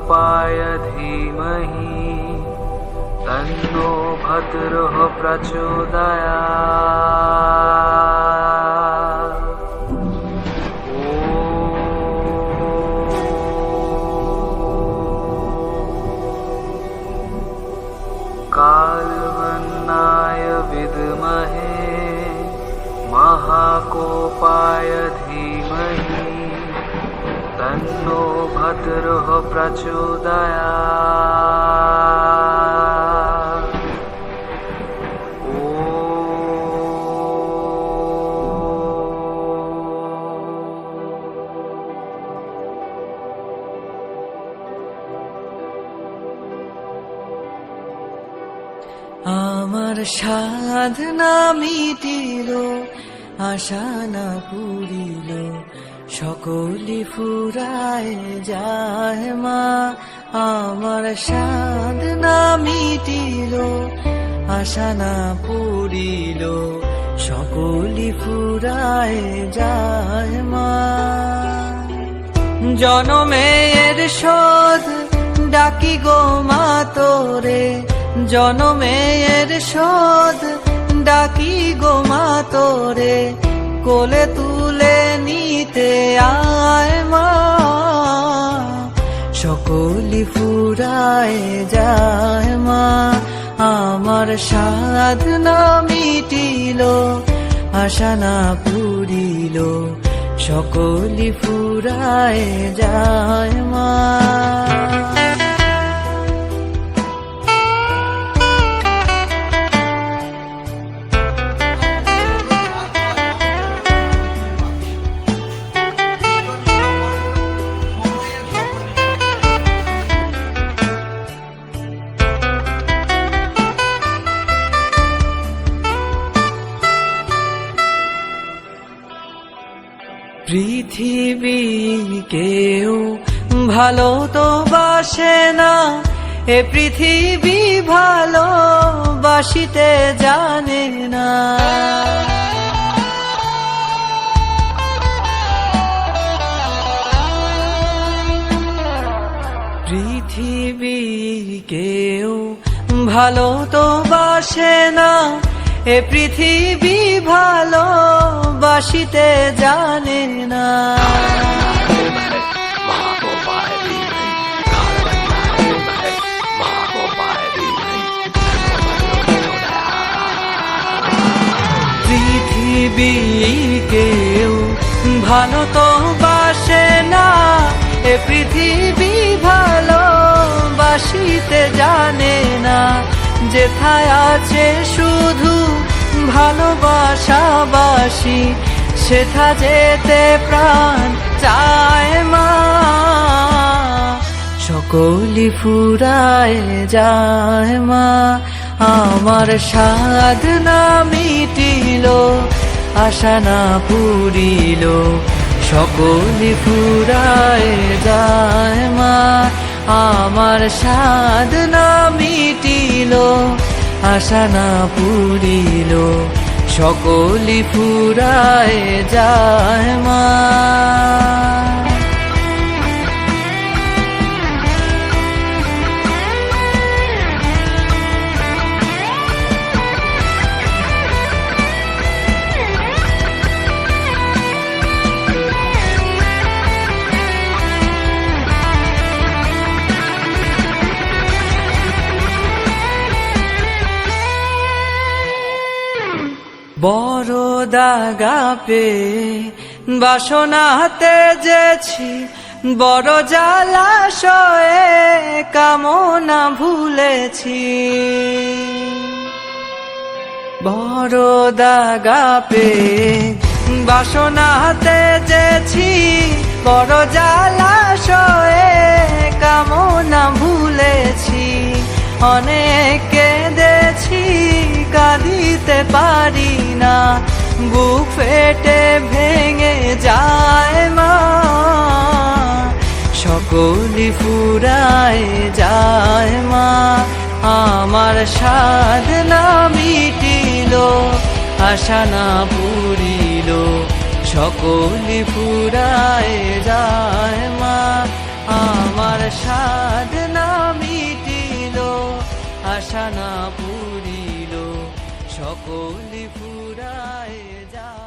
महाकोपाय धीमहि तन्नो भद्रः प्रचोदयात्। कालवन्नाय विद्महे महाकोपाय धीमहि तन्नो भद्रः प्रचोदयात्। আমার সাধনা মিটিল, আশা না পুরিল, সকলি ফুরায় যায় মা। আমার সাধনা মিটিল, আশা না পুরিল, সকলি ফুরায় যায় মা। জনমের শোধ ডাকি গো মা তোরে, জনমের শোধ ডাকি গো মা তোরে, কোলে তুলে নিতে আয় মা। সকলি ফুরায় যায় মা। আমার সাধনা মিটিল, আশা না পুরিল, সকলি ফুরায় যায় মা। পৃথিবী কেউ ভালো তো বাসে না, এ পৃথিবী ভালো বাসিতে জানে না। পৃথিবী কেউ ভালো তো বাসে না, এ পৃথিবী ভালো বাসিতে জানে না। পৃথিবী কেউ ভালো তো বাসে না, এ পৃথিবী ভালো বাসিতে জানে না। যেথায় আছে শুধু ভালোবাসাবাসি, সেথা যেতে প্রাণ চায় মা। সকলি ফুরায় যায় মা। আমার সাধনা মিটিল, আশা না পুরিল, সকলি ফুরায় যায় মা। আমার সাধনা মিটিল, আশা না পুরিল, সকলি ফুরায় যায় মা। বড় দাগা পে বাসনাতে যেছি, বড় জলাশয়ে কামনা ভুলেছি। বড় দাগা পে বাসনাতে যেছি, বড় জলাশয়ে কামনা ভুলেছি। অনেক কেঁদেছি, কাঁদিতে পারি না, বুক ফেটে ভেঙে যায় মা। সকলি ফুরায় যায় মা। আমার সাধনা মিটিল, আশা না পুরিল, সকলি ফুরায় যায় মা। আমার সাধনা আশা না পুরিল, সকলি ফুরায় যায়।